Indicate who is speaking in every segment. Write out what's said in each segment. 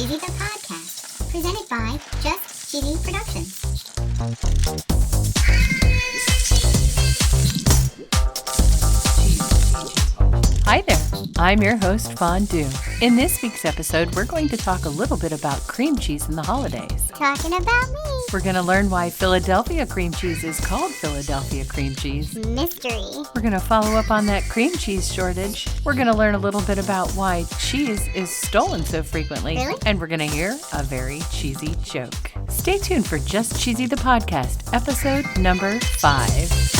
Speaker 1: Cheesy the Podcast, presented by Just Cheesy Productions.
Speaker 2: Hi there, I'm your host, Fondue. In this week's episode, we're going to talk a little bit about cream cheese in the holidays.
Speaker 1: Talking about me.
Speaker 2: We're going to learn why Philadelphia cream cheese is called Philadelphia cream cheese.
Speaker 1: Mystery.
Speaker 2: We're going to follow up on that cream cheese shortage. We're going to learn a little bit about why cheese is stolen so frequently.
Speaker 1: Really?
Speaker 2: And we're going to hear a very cheesy joke. Stay tuned for Just Cheesy the Podcast, episode number 5.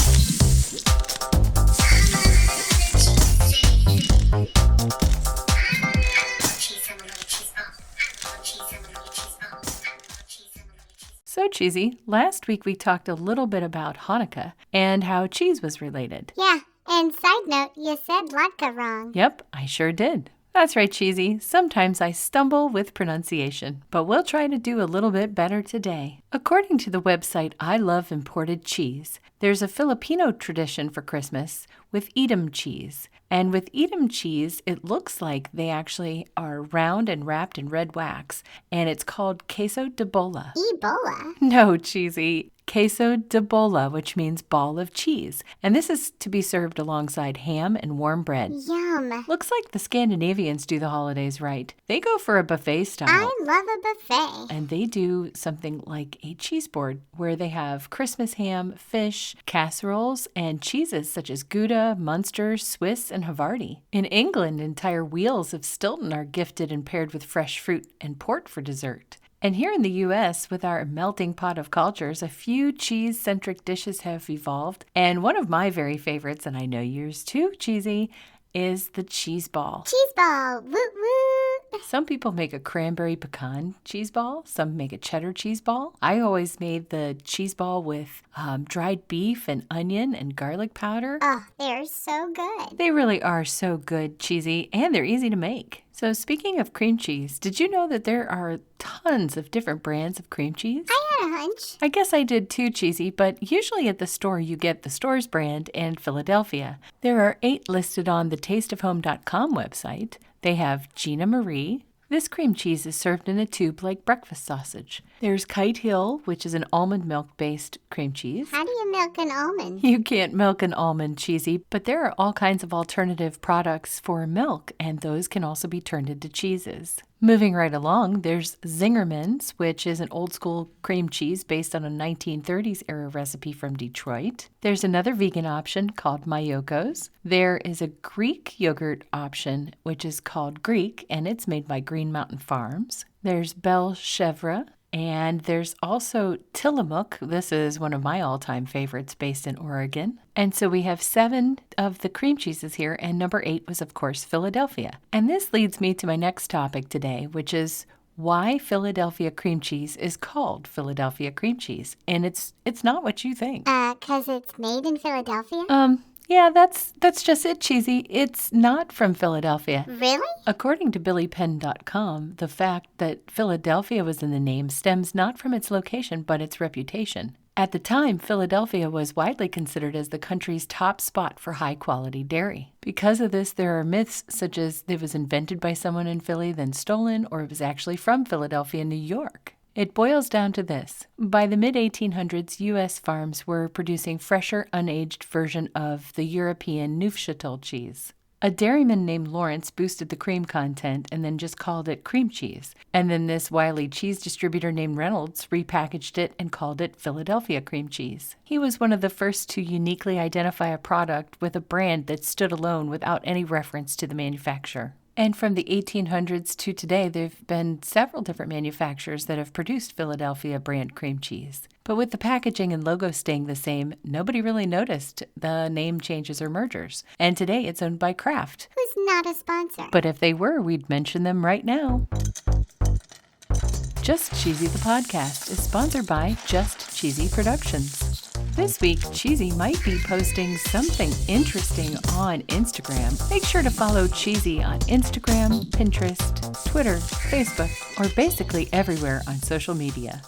Speaker 2: So cheesy, last week we talked a little bit about Hanukkah and how cheese was related.
Speaker 1: Yeah, and side note, you said latke wrong.
Speaker 2: Yep, I sure did. That's right, cheesy. Sometimes I stumble with pronunciation, but we'll try to do a little bit better today. According to the website I Love Imported Cheese, there's a Filipino tradition for Christmas with Edam cheese. And with Edam cheese, it looks like they actually are round and wrapped in red wax, and it's called queso de bola.
Speaker 1: Ebola?
Speaker 2: No, cheesy. Queso de bola, which means ball of cheese. And this is to be served alongside ham and warm bread.
Speaker 1: Yum.
Speaker 2: Looks like the Scandinavians do the holidays right. They go for a buffet style.
Speaker 1: I love a buffet.
Speaker 2: And they do something like a cheese board where they have Christmas ham, fish, casseroles, and cheeses such as Gouda, Munster, Swiss, and Havarti. In England, entire wheels of Stilton are gifted and paired with fresh fruit and port for dessert. And here in the U.S., with our melting pot of cultures, a few cheese-centric dishes have evolved. And one of my very favorites, and I know yours too, cheesy, is the cheese ball.
Speaker 1: Cheese ball. Woot woot.
Speaker 2: Some people make a cranberry pecan cheese ball. Some make a cheddar cheese ball. I always made the cheese ball with dried beef and onion and garlic powder.
Speaker 1: Oh, they're so good.
Speaker 2: They really are so good, cheesy, and they're easy to make. So speaking of cream cheese, did you know that there are tons of different brands of cream cheese?
Speaker 1: I had a hunch.
Speaker 2: I guess I did too, cheesy, but usually at the store you get the store's brand and Philadelphia. There are 8 listed on the tasteofhome.com website. They have Gina Marie. This cream cheese is served in a tube like breakfast sausage. There's Kite Hill, which is an almond milk-based cream cheese.
Speaker 1: How do you milk an almond?
Speaker 2: You can't milk an almond, cheesy, but there are all kinds of alternative products for milk, and those can also be turned into cheeses. Moving right along, there's Zingerman's, which is an old-school cream cheese based on a 1930s era recipe from Detroit. There's another vegan option called Mayoko's. There is a Greek yogurt option, which is called Greek, and it's made by Green Mountain Farms. There's Belle Chèvre. And there's also Tillamook. This is one of my all-time favorites based in Oregon. And so we have 7 of the cream cheeses here, and number 8 was, of course, Philadelphia. And this leads me to my next topic today, which is why Philadelphia cream cheese is called Philadelphia cream cheese. And it's not what you think.
Speaker 1: 'Cause it's made in Philadelphia?
Speaker 2: Yeah, that's just it, cheesy. It's not from Philadelphia.
Speaker 1: Really?
Speaker 2: According to BillyPenn.com, the fact that Philadelphia was in the name stems not from its location, but its reputation. At the time, Philadelphia was widely considered as the country's top spot for high-quality dairy. Because of this, there are myths such as it was invented by someone in Philly, then stolen, or it was actually from Philadelphia, New York. It boils down to this. By the mid-1800s, U.S. farms were producing fresher, unaged version of the European Neufchâtel cheese. A dairyman named Lawrence boosted the cream content and then just called it cream cheese. And then this wily cheese distributor named Reynolds repackaged it and called it Philadelphia cream cheese. He was one of the first to uniquely identify a product with a brand that stood alone without any reference to the manufacturer. And from the 1800s to today, there have been several different manufacturers that have produced Philadelphia brand cream cheese. But with the packaging and logo staying the same, nobody really noticed the name changes or mergers. And today it's owned by Kraft.
Speaker 1: Who's not a sponsor?
Speaker 2: But if they were, we'd mention them right now. Just Cheesy the Podcast is sponsored by Just Cheesy Productions. This week, Cheesy might be posting something interesting on Instagram. Make sure to follow Cheesy on Instagram, Pinterest, Twitter, Facebook, or basically everywhere on social media.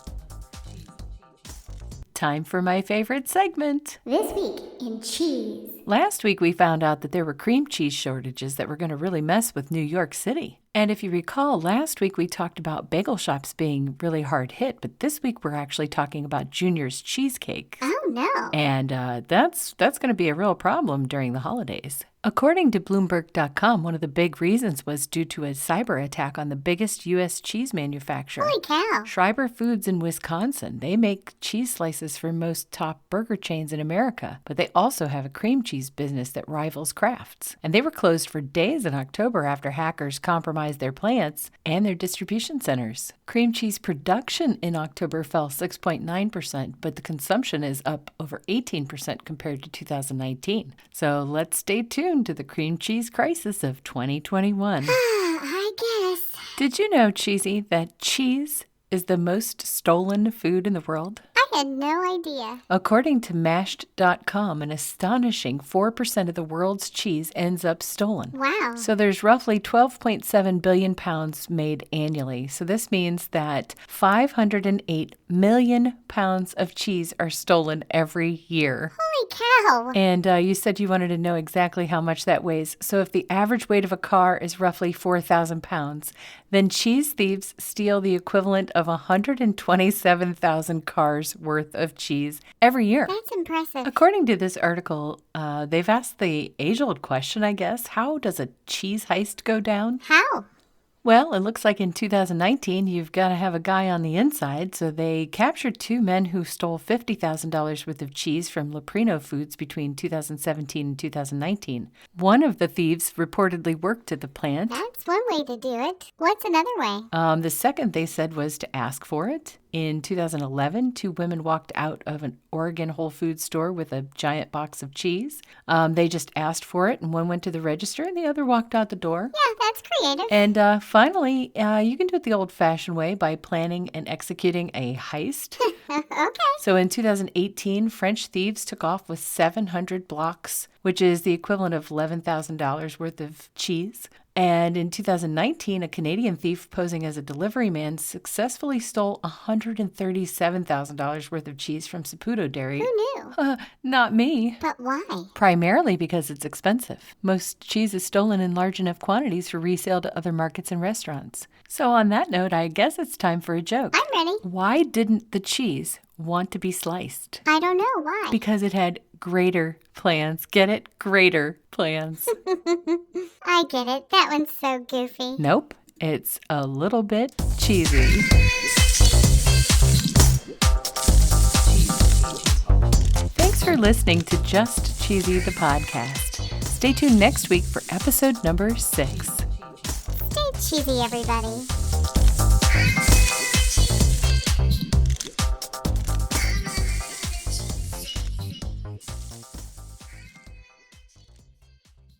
Speaker 2: Time for my favorite segment.
Speaker 1: This week in cheese.
Speaker 2: Last week, we found out that there were cream cheese shortages that were going to really mess with New York City. And if you recall, last week we talked about bagel shops being really hard hit, but this week we're actually talking about Junior's cheesecake.
Speaker 1: Oh, no.
Speaker 2: And that's going to be a real problem during the holidays. According to Bloomberg.com, one of the big reasons was due to a cyber attack on the biggest U.S. cheese manufacturer.
Speaker 1: Holy cow.
Speaker 2: Schreiber Foods in Wisconsin. They make cheese slices for most top burger chains in America, but they also have a cream cheese business that rivals Kraft's. And they were closed for days in October after hackers compromised their plants and their distribution centers. Cream cheese production in October fell 6.9%, but the consumption is up over 18% compared to 2019. So let's stay tuned to the cream cheese crisis of 2021.
Speaker 1: I guess.
Speaker 2: Did you know, Cheesy, that cheese is the most stolen food in the world?
Speaker 1: I had no idea.
Speaker 2: According to Mashed.com, an astonishing 4% of the world's cheese ends up stolen.
Speaker 1: Wow.
Speaker 2: So there's roughly 12.7 billion pounds made annually. So this means that 508 million pounds of cheese are stolen every year.
Speaker 1: Holy cow.
Speaker 2: And you said you wanted to know exactly how much that weighs. So if the average weight of a car is roughly 4,000 pounds, then cheese thieves steal the equivalent of 127,000 cars worth of cheese every year.
Speaker 1: That's impressive.
Speaker 2: According to this article, they've asked the age-old question, I guess, how does a cheese heist go down?
Speaker 1: How?
Speaker 2: Well, it looks like in 2019, you've got to have a guy on the inside. So they captured two men who stole $50,000 worth of cheese from Leprino Foods between 2017 and 2019. One of the thieves reportedly worked at the plant.
Speaker 1: That's one way to do it. What's another way?
Speaker 2: The second, they said, was to ask for it. In 2011, two women walked out of an Oregon Whole Foods store with a giant box of cheese. They just asked for it, and one went to the register, and the other walked out the door.
Speaker 1: Yeah, that's creative.
Speaker 2: And finally, you can do it the old-fashioned way by planning and executing a heist.
Speaker 1: Okay.
Speaker 2: So in 2018, French thieves took off with 700 blocks, which is the equivalent of $11,000 worth of cheese. And in 2019, a Canadian thief posing as a delivery man successfully stole $137,000 worth of cheese from Saputo Dairy.
Speaker 1: Who knew?
Speaker 2: Not me.
Speaker 1: But why?
Speaker 2: Primarily because it's expensive. Most cheese is stolen in large enough quantities for resale to other markets and restaurants. So on that note, I guess it's time for a joke.
Speaker 1: I'm ready.
Speaker 2: Why didn't the cheese want to be sliced?
Speaker 1: I don't know why.
Speaker 2: Because it had greater plans. Get it? Greater plans.
Speaker 1: I get it. That one's so goofy.
Speaker 2: Nope. It's a little bit cheesy. Thanks for listening to Just Cheesy the podcast. Stay tuned next week for episode number 6.
Speaker 1: Stay cheesy, everybody.